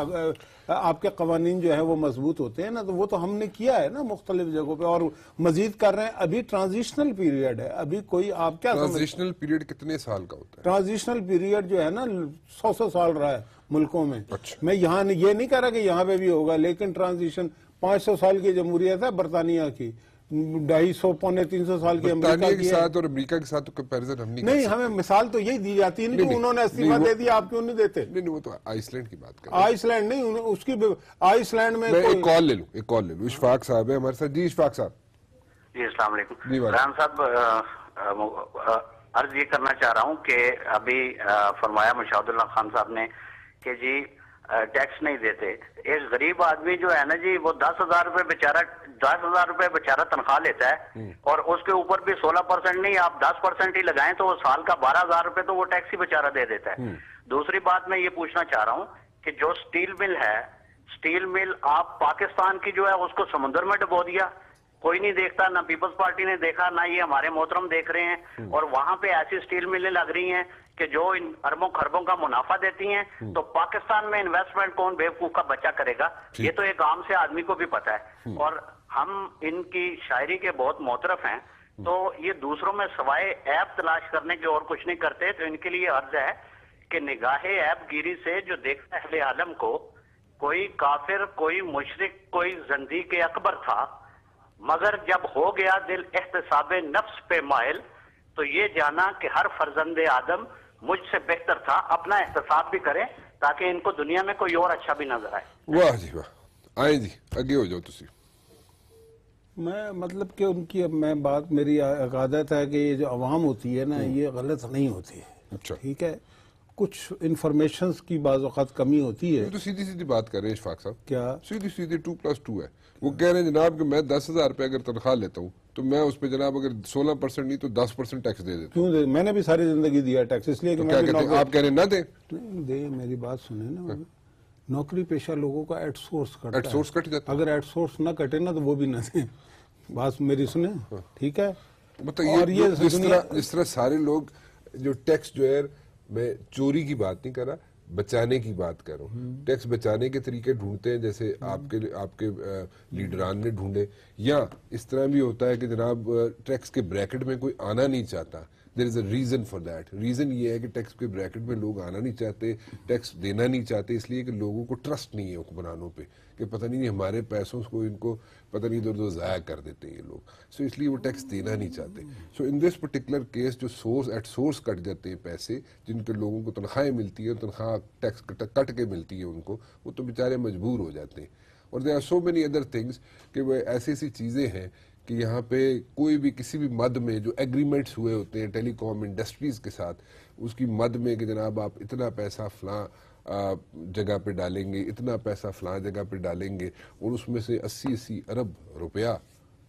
آپ کے قوانین جو ہیں وہ مضبوط ہوتے ہیں نا، تو وہ تو ہم نے کیا ہے نا مختلف جگہوں پہ، اور مزید کر رہے ہیں۔ ابھی ٹرانزیشنل پیریڈ ہے، ابھی کوئی آپ کیا ٹرانزیشنل پیریڈ کتنے سال کا ہوتا ہے؟ ٹرانزیشنل پیریڈ جو ہے نا 100 سال رہا ہے ملکوں میں۔ میں یہاں یہ نہیں کہہ رہا کہ یہاں پہ بھی ہوگا، لیکن ٹرانزیشن 500 سال کی جمہوریت ہے برطانیہ کی، 250 پونے 300 سال کی برطانیہ کے ساتھ اور امریکہ کے ساتھ تو کمپیریزن ہم نہیں، ہمیں مثال تو یہی دی جاتی ہے کہ انہوں نے استعفیٰ دے دیا، آپ کیوں نہیں دیتے؟ نہیں، وہ تو آئس لینڈ کی بات کر آئس لینڈ نہیں، اس کی آئس لینڈ میں ایک کال لے لوں، اشفاق صاحب ہے ہمارے ساتھ۔ جی اشفاق صاحب۔ جی السلام علیکم۔ جی رحمان صاحب، عرض یہ کرنا چاہ رہا ہوں کہ ابھی فرمایا مشاہد اللہ خان صاحب نے کہ جی ٹیکس نہیں دیتے۔ ایک غریب آدمی جو ہے نا جی، وہ 10,000 روپے بیچارہ تنخواہ لیتا ہے، اور اس کے اوپر بھی 16% نہیں، آپ 10% ہی لگائیں تو وہ سال کا 12,000 روپے تو وہ ٹیکس ہی بیچارہ دے دیتا ہے۔ دوسری بات میں یہ پوچھنا چاہ رہا ہوں کہ جو سٹیل مل ہے، سٹیل مل آپ پاکستان کی جو ہے اس کو سمندر میں ڈبو دیا، کوئی نہیں دیکھتا، نہ پیپلز پارٹی نے دیکھا، نہ یہ ہمارے محترم دیکھ رہے ہیں، اور وہاں پہ ایسی سٹیل ملیں لگ رہی ہیں کہ جو ان اربوں خربوں کا منافع دیتی ہیں، تو پاکستان میں انویسٹمنٹ کون بیوقوف کا بچہ کرے گا؟ یہ تو ایک عام سے آدمی کو بھی پتا ہے، اور ہم ان کی شاعری کے بہت معترف ہیں، تو یہ دوسروں میں سوائے عیب تلاش کرنے کے اور کچھ نہیں کرتے۔ تو ان کے لیے عرض ہے کہ نگاہ عیب گیری سے جو دیکھتا ہے اہل عالم کو، کوئی کافر، کوئی مشرک، کوئی زندیق اکبر تھا، مگر جب ہو گیا دل احتساب نفس پہ مائل تو یہ جانا کہ ہر فرزند آدم مجھ سے بہتر تھا، اپنا احتساب بھی کریں تاکہ ان کو دنیا میں کوئی اور اچھا بھی نظر آئے. واہ جی واہ. آئیں جی اگے ہو جاؤ تسی. میں مطلب کہ ان کی اب میں بات میری عقادت ہے کہ یہ جو عوام ہوتی ہے نا یہ غلط نہیں ہوتی ہے. اچھا ٹھیک ہے، کچھ انفارمیشنز کی بعض اوقات کمی ہوتی ہے. تو سیدھی سیدھی بات کر رہے ہیں اشفاق صاحب، کیا سیدھی سیدھی 2+2 ہے. وہ کہہ رہے ہیں جناب کہ میں 10,000 روپے اگر تنخواہ لیتا ہوں تو میں اس پہ جناب اگر 16% نہیں تو 10% ٹیکس دے دیتا ہوں. کیوں میں نے بھی ساری زندگی دیا ٹیکس، اس لیے کہ تو میں کیا بھی کہتے ہیں آپ کہہ رہے ہیں نہ دیں؟ نہیں دے. میری بات سنیں نا، نوکری پیشہ لوگوں کا ایٹ سورس کٹتا ایٹ سورس کٹ جاتا ہے. اگر ایٹ سورس نہ کٹے نا تو وہ بھی نہ دیں. بات میری سنیں، ٹھیک ہے. مطلب اور یہ جس طرح سارے لوگ جو ٹیکس جو ہے، میں چوری کی بات نہیں کر رہا، بچانے کی بات کر رہا ہوں. ٹیکس بچانے کے طریقے ڈھونڈتے ہیں جیسے آپ کے لیڈران نے ڈھونڈے، یا اس طرح بھی ہوتا ہے کہ جناب ٹیکس کے بریکٹ میں کوئی آنا نہیں چاہتا. There is a reason for that. Reason یہ ہے کہ ٹیکس کے بریکٹ میں لوگ آنا نہیں چاہتے، ٹیکس دینا نہیں چاہتے، اس لیے کہ لوگوں کو ٹرسٹ نہیں ہے حکمرانوں پہ کہ پتہ نہیں ہمارے پیسوں کو ان کو پتہ نہیں ادھر ادھر ضائع کر دیتے ہیں یہ لوگ. سو اس لیے وہ ٹیکس دینا نہیں چاہتے. سو ان دس پرٹیکولر کیس جو ایٹ سورس کٹ جاتے ہیں پیسے، جن کے لوگوں کو تنخواہیں ملتی ہیں، تنخواہ ٹیکس کٹ کے ملتی ہے ان کو، وہ تو بیچارے مجبور ہو جاتے ہیں. اور there are so many other things کہ وہ ایسی چیزیں ہیں کہ یہاں پہ کوئی بھی کسی بھی مد میں جو ایگریمنٹس ہوئے ہوتے ہیں ٹیلی کام انڈسٹریز کے ساتھ، اس کی مد میں کہ جناب آپ اتنا پیسہ فلاں جگہ پہ ڈالیں گے، اتنا پیسہ فلاں جگہ پہ ڈالیں گے، اور اس میں سے 80 ارب روپیہ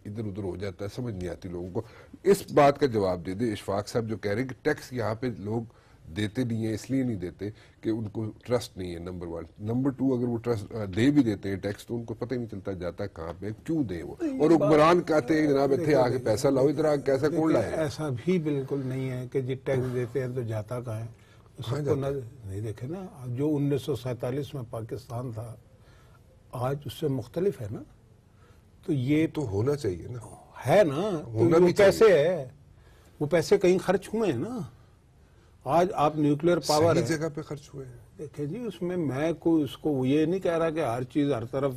ادھر ادھر ہو جاتا ہے. سمجھ نہیں آتی لوگوں کو. اس بات کا جواب دے دے اشفاق صاحب جو کہہ رہے ہیں کہ ٹیکس یہاں پہ لوگ دیتے نہیں ہیں، اس لیے نہیں دیتے کہ ان کو ٹرسٹ نہیں ہے، نمبر 1. نمبر 2، اگر وہ ٹرسٹ دے بھی دیتے ہیں ٹیکس تو ان کو پتہ ہی نہیں چلتا جاتا کہاں پہ کیوں دیں وہ. اور حکمران کہتے ہیں جناب اتنے آ کے پیسہ لاؤ، ادھر آ کے کیسا کون لائے. ایسا بھی بالکل نہیں ہے کہ جی ٹیکس دیتے ہیں تو جاتا کہاں ہے. سب کو نہیں دیکھے نا، جو 1947 میں پاکستان تھا آج اس سے مختلف ہے نا. تو یہ تو ہونا چاہیے نا، ہے نا. تو وہ پیسے ہے، وہ پیسے کہیں خرچ ہوئے ہیں نا. آج آپ نیوکلیر پاور صحیح جگہ پہ خرچ ہوئے ہیں. دیکھیں جی اس میں میں کوئی اس کو یہ نہیں کہہ رہا کہ ہر چیز ہر طرف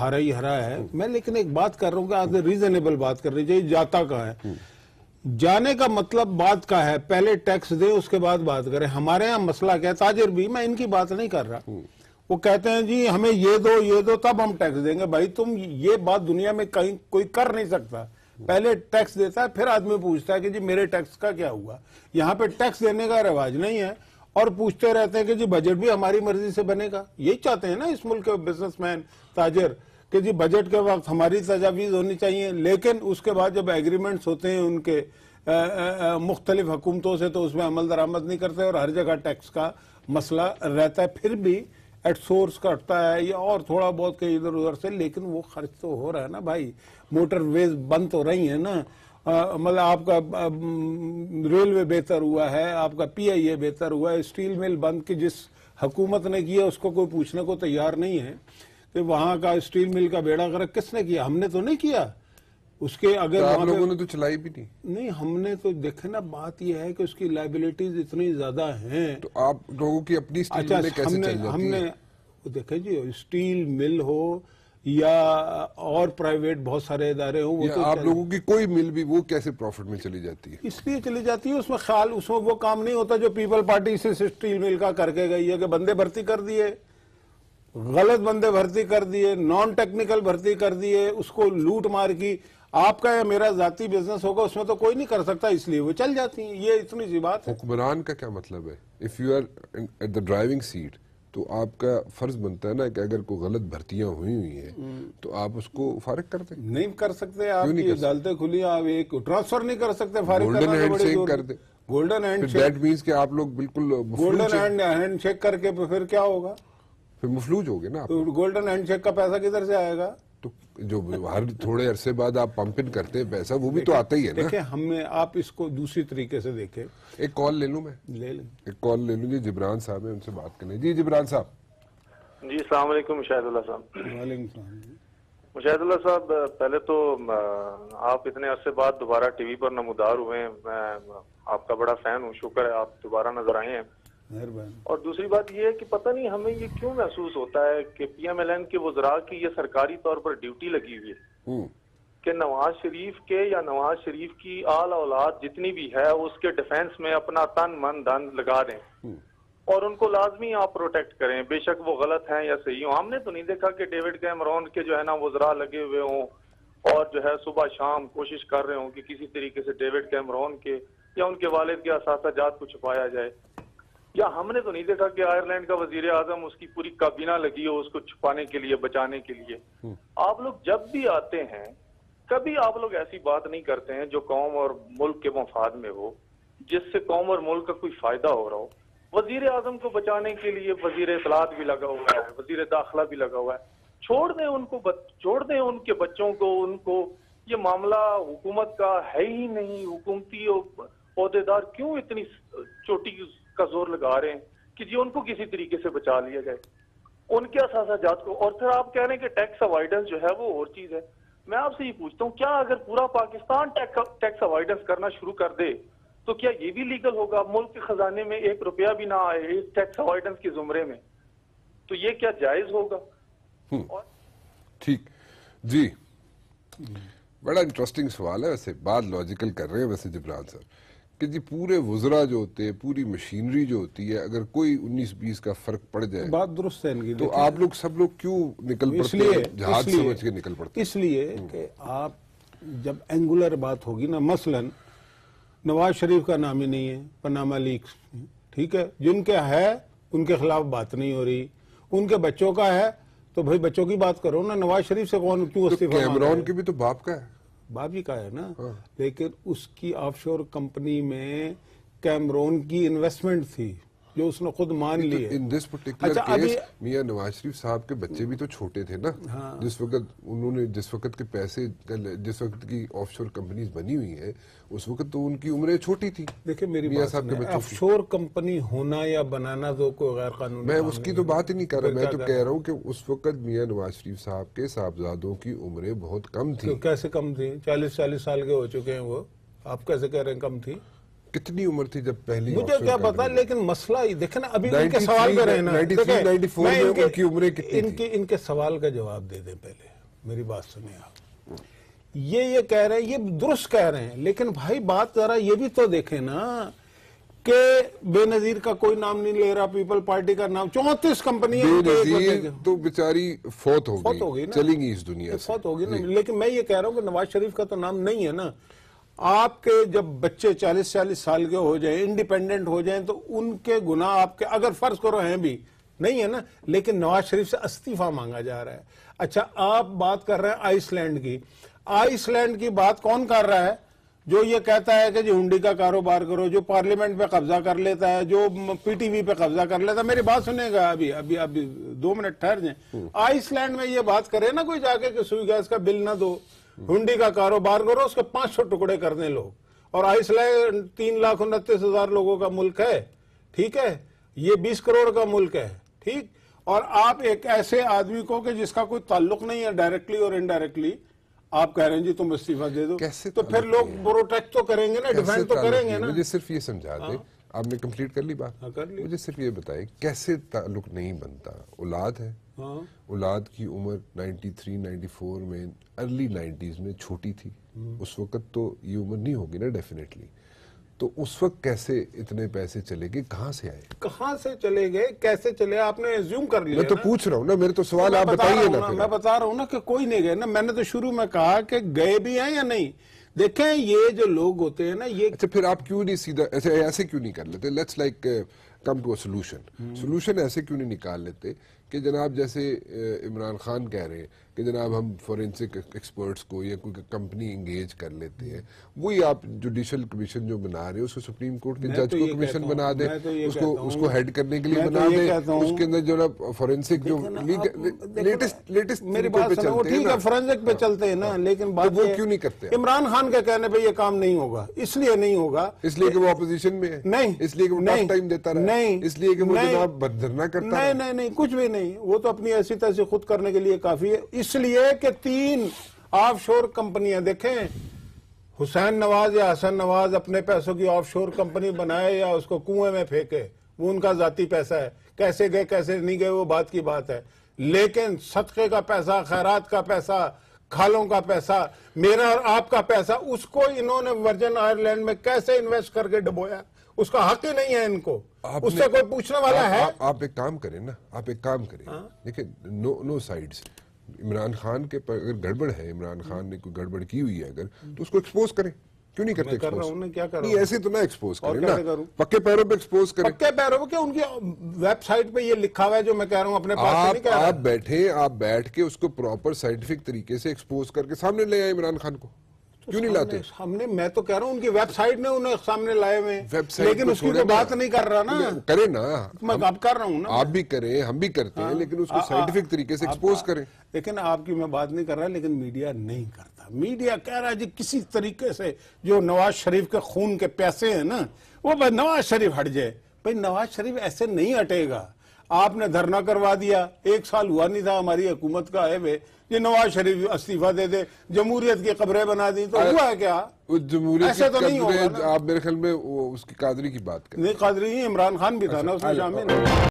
ہرا ہی ہرا ہے. میں لیکن ایک بات کر رہا ہوں کہ آپ نے ریزنیبل بات کر رہی چاہیے. جاتا کہاں ہے؟ جانے کا مطلب بات کا ہے پہلے ٹیکس دیں اس کے بعد بات کریں. ہمارے ہاں مسئلہ کیا ہے، تاجر بھی، میں ان کی بات نہیں کر رہا، وہ کہتے ہیں جی ہمیں یہ دو تب ہم ٹیکس دیں گے. بھائی تم یہ بات دنیا میں کہیں کوئی کر نہیں سکتا. پہلے ٹیکس دیتا ہے پھر آدمی پوچھتا ہے کہ جی میرے ٹیکس کا کیا ہوا. یہاں پہ ٹیکس دینے کا رواج نہیں ہے اور پوچھتے رہتے ہیں کہ جی بجٹ بھی ہماری مرضی سے بنے گا. یہی چاہتے ہیں نا اس ملک کے بزنس مین، تاجر، کہ جی بجٹ کے وقت ہماری تجاویز ہونی چاہیے. لیکن اس کے بعد جب ایگریمنٹس ہوتے ہیں ان کے مختلف حکومتوں سے تو اس میں عمل درآمد نہیں کرتے اور ہر جگہ ٹیکس کا مسئلہ رہتا ہے. پھر بھی ایٹ سورس کٹتا ہے یا اور تھوڑا بہت کہیں ادھر ادھر سے، لیکن وہ خرچ تو ہو رہا ہے نا بھائی. موٹر ویز بند تو رہی ہیں نا. مطلب آپ کا ریلوے بہتر ہوا ہے، آپ کا PIA بہتر ہوا ہے. اسٹیل مل بند کی جس حکومت نے کیا اس کو کوئی پوچھنے کو تیار نہیں ہے کہ وہاں کا اسٹیل مل کا بیڑا غرق کس نے کیا. ہم نے تو نہیں کیا. اس کے اگر آپ لوگوں نے تو چلائی بھی نہیں، ہم نے تو دیکھے نا. بات یہ ہے کہ اس کی لائبلٹیز اتنی زیادہ ہیں. تو آپ لوگوں کی اپنی اسٹیل ملیں کیسے چل جاتی ہیں؟ دیکھیں جی اسٹیل مل ہو یا اور پرائیویٹ بہت سارے ادارے ہوں، وہ تو آپ لوگوں کی کوئی مل بھی وہ کیسے پروفٹ میں چلی جاتی ہے؟ اس لیے چلی جاتی ہے اس میں خیال، اس میں وہ کام نہیں ہوتا جو پیپل پارٹی سے اسٹیل مل کا کر کے گئی ہے کہ بندے بھرتی کر دیے، غلط بندے بھرتی کر دیے، نان ٹیکنیکل بھرتی کر دیے، اس کو لوٹ مار کی. آپ کا یا میرا ذاتی بزنس ہوگا اس میں تو کوئی نہیں کر سکتا، اس لیے وہ چل جاتی ہیں. یہ اتنی سی بات ہے. حکمران کا کیا مطلب ہے؟ If you are at the driving seat تو آپ کا فرض بنتا ہے نا کہ اگر کوئی غلط بھرتیاں ہوئی ہیں تو آپ اس کو فارغ کر دیں. نہیں کر سکتے. آپ کی عدالتیں کھلی، آپ ایک ٹرانسفر نہیں کر سکتے. فارغ گولڈن ہینڈ شیک کر دیں. Golden hand shake, that means کہ آپ لوگ بالکل گولڈن ہینڈ شیک کر کے پھر کیا ہوگا؟ پھر مفلوج ہوگے نا. تو گولڈن ہینڈ شیک کا پیسہ کدھر سے آئے گا؟ تو جو ہر تھوڑے عرصے بعد آپ پمپنگ کرتے ہیں پیسہ، وہ بھی تو آتا ہی ہے نا. دیکھیں ہمیں آپ اس کو دوسری طریقے سے دیکھیں. ایک کال لے لوں میں؟ لے لیں. ایک کال لے لوں. جی جبران صاحب ہیں، ان سے بات کریں. جی جبران صاحب. جی السلام علیکم مشاہد اللہ صاحب. وعلیکم السلام. مشاہد اللہ صاحب، پہلے تو آپ اتنے عرصے بعد دوبارہ ٹی وی پر نمودار ہوئے ہیں. میں آپ کا بڑا فین ہوں، شکر ہے آپ دوبارہ نظر آئے ہیں. اور دوسری بات یہ ہے کہ پتہ نہیں ہمیں یہ کیوں محسوس ہوتا ہے کہ پی ایم ایل این کے وزراء کی یہ سرکاری طور پر ڈیوٹی لگی ہوئی ہے کہ نواز شریف کے یا نواز شریف کی آل اولاد جتنی بھی ہے اس کے ڈیفینس میں اپنا تن من دھن لگا دیں اور ان کو لازمی آپ پروٹیکٹ کریں، بے شک وہ غلط ہیں یا صحیح ہوں. ہم نے تو نہیں دیکھا کہ ڈیوڈ کیمرون کے جو ہے نا وزراء لگے ہوئے ہوں اور جو ہے صبح شام کوشش کر رہے ہوں کہ کسی طریقے سے ڈیوڈ کیمرون کے یا ان کے والد کے اثاثہ جات کو چھپایا جائے. یا ہم نے تو نہیں دیکھا کہ آئرلینڈ کا وزیر اعظم اس کی پوری کابینہ لگی ہو اس کو چھپانے کے لیے، بچانے کے لیے. آپ لوگ جب بھی آتے ہیں کبھی آپ لوگ ایسی بات نہیں کرتے ہیں جو قوم اور ملک کے مفاد میں ہو، جس سے قوم اور ملک کا کوئی فائدہ ہو رہا ہو. وزیر اعظم کو بچانے کے لیے وزیر اطلاعات بھی لگا ہوا ہے، وزیر داخلہ بھی لگا ہوا ہے. چھوڑ دیں ان کو، چھوڑ دیں ان کے بچوں کو. ان کو یہ معاملہ حکومت کا ہے ہی نہیں. حکومتی عہدیدار کیوں اتنی چوٹی کا زور لگا رہے ہیں کہ جی ان کو کسی طریقے سے بچا لیا جائے، ان کے اثاثہ جات کو. اور پھر آپ کہہ رہے ہیں کہ ٹیکس اوائڈنس جو ہے وہ اور چیز ہے. میں آپ سے یہ پوچھتا ہوں کیا اگر پورا پاکستان ٹیکس اوائڈنس کرنا شروع کر دے تو کیا یہ بھی لیگل ہوگا؟ ملک کے خزانے میں 1 روپیہ بھی نہ آئے اس ٹیکس اوائڈنس کے زمرے میں، تو یہ کیا جائز ہوگا؟ ٹھیک جی، بڑا انٹرسٹنگ سوال ہے. ویسے بات لاجیکل کر رہے ہیں ویسے جبران صاحب کہ جی پورے وزراء جو ہوتے ہیں، پوری مشینری جو ہوتی ہے، اگر کوئی 19-20 کا فرق پڑ جائے بات درست ہے ان کی، تو آپ لوگ سب لوگ کیوں نکل پڑتے ہیں، جہاد سمجھ کے نکل پڑتے ہیں؟ اس لیے کہ آپ جب اینگولر بات ہوگی نا، مثلا نواز شریف کا نام ہی نہیں ہے پاناما لیکس، ٹھیک ہے، جن کے ہے ان کے خلاف بات نہیں ہو رہی، ان کے بچوں کا ہے تو بھائی بچوں کی بات کرو نا. نواز شریف سے کون کیوں استعفیٰ؟ کیمرون کے بھی تو باپ کا ہے، باپ ہی کا ہے نا. لیکن اس کی آف شور کمپنی میں کیمرون کی انویسٹمنٹ تھی جو اس نے خود مان لی ہے. ان this particular case Mian Nawaz Sharif صاحب کے بچے بھی تو چھوٹے تھے نا جس وقت انہوں نے، جس وقت کے پیسے، جس وقت کی آف شور کمپنیز بنی ہوئی ہیں اس وقت تو ان کی عمریں چھوٹی تھی. دیکھیں میری بات سنیں، آف شور کمپنی ہونا یا بنانا تو کوئی غیر قانونی، میں اس کی تو بات ہی نہیں کر رہا. میں تو کہہ رہا ہوں کہ اس وقت میاں نواز شریف صاحب کے صاحبزادوں کی عمریں بہت کم تھی. کیسے کم تھی؟ 40 سال کے ہو چکے ہیں وہ، آپ کیسے کہہ رہے ہیں کم تھی؟ کتنی عمر تھی جب پہلی؟ مجھے کیا پتا، لیکن مسئلہ دیکھیں نا، ابھی ان کے سوال پہ رہنا، ان کے سوال کا جواب دے دیں. پہلے میری بات سنیں آپ. یہ کہہ رہے ہیں، یہ درست کہہ رہے ہیں، لیکن بھائی بات ذرا یہ بھی تو دیکھیں نا کہ بے نظیر کا کوئی نام نہیں لے رہا، پیپل پارٹی کا نام، 34 کمپنیاں بے نظیر تو بیچاری فوت ہوگی، چلی گئی اس دنیا سے، فوت ہوگی نا. لیکن میں یہ کہہ رہا ہوں کہ نواز شریف کا تو نام نہیں ہے نا. آپ کے جب بچے 40 سال کے ہو جائیں، انڈیپینڈنٹ ہو جائیں، تو ان کے گناہ آپ کے اگر فرض کرو ہیں بھی نہیں ہے نا، لیکن نواز شریف سے استعفیٰ مانگا جا رہا ہے. اچھا آپ بات کر رہے ہیں آئس لینڈ کی. آئس لینڈ کی بات کون کر رہا ہے؟ جو یہ کہتا ہے کہ جو ہنڈی کا کاروبار کرو، جو پارلیمنٹ پہ قبضہ کر لیتا ہے، جو پی ٹی وی پہ قبضہ کر لیتا ہے. میری بات سنیں گا، ابھی 2 منٹ ٹھہر جائیں. آئس لینڈ میں یہ بات کرے نا کوئی جا کے کہ سوئی گیس کا بل نہ دو، ہنڈی کا کاروبار کرو، اس کے 500 ٹکڑے کر دیں لوگ. اور آئس لینڈ 3,29,000 لوگوں کا ملک ہے، ٹھیک ہے، یہ 20 کروڑ کا ملک ہے، ٹھیک. اور آپ ایک ایسے آدمی کو کہ جس کا کوئی تعلق نہیں ہے ڈائریکٹلی اور انڈائریکٹلی، آپ کہہ رہے ہیں جی تم استعفیٰ دے دو، تو پھر لوگ پروٹیکٹ تو کریں گے نا، ڈیفینڈ تو کریں گے نا. مجھے صرف یہ سمجھا دیں، آپ نے کمپلیٹ کر لی بات، مجھے صرف یہ بتائیں کیسے تعلق نہیں بنتا؟ اولاد ہے، اولاد کی عمر 93 94 میں، ارلی 90s میں چھوٹی تھی. اس وقت تو یہ عمر نہیں ہوگی نا ڈیفینیٹلی. تو اس وقت کیسے اتنے پیسے چلے گئے؟ کہاں سے آئے؟ کہاں سے چلے گئے؟ کیسے چلے؟ آپ نے ایزیوم کر لیا. میں تو پوچھ رہا ہوں نا، میرے تو سوال آپ بتائیے نا. میں بتا رہا ہوں نا کہ کوئی نہیں گئے نا. میں نے تو شروع میں کہا کہ گئے بھی ہیں یا نہیں. دیکھیں یہ جو لوگ ہوتے ہیں نا، یہ اچھا پھر آپ کیوں نہیں سیدھا ایسے کیوں نہیں کر لیتے؟ Let's like come to a solution ایسے کیوں نہیں نکال لیتے کہ جناب جیسے عمران خان کہہ رہے ہیں کہ جناب ہم فورینسک ایکسپرٹس کو یا کوئی کمپنی انگیج کر لیتے ہیں. وہی آپ جوڈیشل کمیشن جو بنا رہے ہیں اس کو سپریم کورٹ کے جج کو کمیشن بنا دیں، اس کو ہیڈ کرنے کے لیے بنا دیں. اس کے اندر جو فورینسک جو لیٹسٹ میری بات سنو، ٹھیک ہے فورینسک پہ چلتے ہیں نا، لیکن بات وہ کیوں نہیں کرتے؟ عمران خان کے کہنے پہ یہ کام نہیں ہوگا. اس لیے نہیں ہوگا، اس لیے کہ وہ اپوزیشن میں ہے، نہیں، اس لیے کہ وہ ٹف ٹائم دیتا رہا، نہیں، اس لیے کہ وہ جناب دھرنا کرتا ہے. نہیں، کچھ بھی نہیں. وہ تو اپنی ایسی تیسی خود کرنے کے لیے کافی ہے. اس لیے کہ 3 آف شور کمپنیاں، دیکھیں حسین نواز یا حسن نواز اپنے پیسوں کی آف شور کمپنی بنائے یا اس کو کنویں میں پھینکے، وہ ان کا ذاتی پیسہ ہے، کیسے گئے کیسے نہیں گئے وہ بات کی بات ہے، لیکن صدقے کا پیسہ، خیرات کا پیسہ، کھالوں کا پیسہ، میرا اور آپ کا پیسہ، اس کو انہوں نے ورجن آئرلینڈ میں کیسے انویسٹ کر کے ڈبویا؟ اس کا حق ہی نہیں ہے ان کو، اس سے کوئی پوچھنے والا ہے؟ آپ ایک کام کریں نا، آپ ایک کام کریں، دیکھیں نو سائیڈز. عمران خان کے اگر گڑبڑ ہے، عمران خان نے کوئی گڑبڑ کی ہوئی ہے اگر، تو اس کو ایکسپوز کریں. کیوں نہیں کرتے ایکسپوز؟ نہیں ایسے تو نہ ایکسپوز کریں نا، پکے پیروں پہ ایکسپوز کریں. پکے پیروں پہ کیا؟ ان کی ویب سائٹ پہ یہ لکھا ہوا ہے جو میں کہہ رہا ہوں اپنے پاس نہیں کہہ رہا. آپ بیٹھیں، آپ بیٹھ کے اس کو پراپر سائنٹیفک طریقے سے ایکسپوز کر کے سامنے لے آئے عمران خان کو. کیوں نہیں لاتے؟ میں تو کہہ رہا ہوں ان کی ویب سائٹ نے انہیں سامنے لائے ہوئے، لیکن اس کی تو بات نہیں کر رہا نا. کریں نا، میں اب کر رہا ہوں نا، آپ بھی کریں، ہم بھی کرتے ہیں، لیکن اس کو سائنٹیفک طریقے سے ایکسپوز کریں. لیکن آپ کی میں بات نہیں کر رہا، لیکن میڈیا نہیں کرتا. میڈیا کہہ رہا ہے جی کسی طریقے سے جو نواز شریف کے خون کے پیسے ہیں نا، وہ نواز شریف ہٹ جائے. بھائی نواز شریف ایسے نہیں ہٹے گا. آپ نے دھرنا کروا دیا، 1 سال ہوا نہیں تھا ہماری حکومت کا آئے ہوئے، یہ نواز شریف استعفیٰ دے دے، جمہوریت کی قبریں بنا دی، تو ہوا ہے کیا؟ ایسے تو نہیں ہوگا. آپ میرے خیال میں اس کی قادری کی بات کریں. نہیں، قادری عمران خان بھی تھا نا اس میں شامل.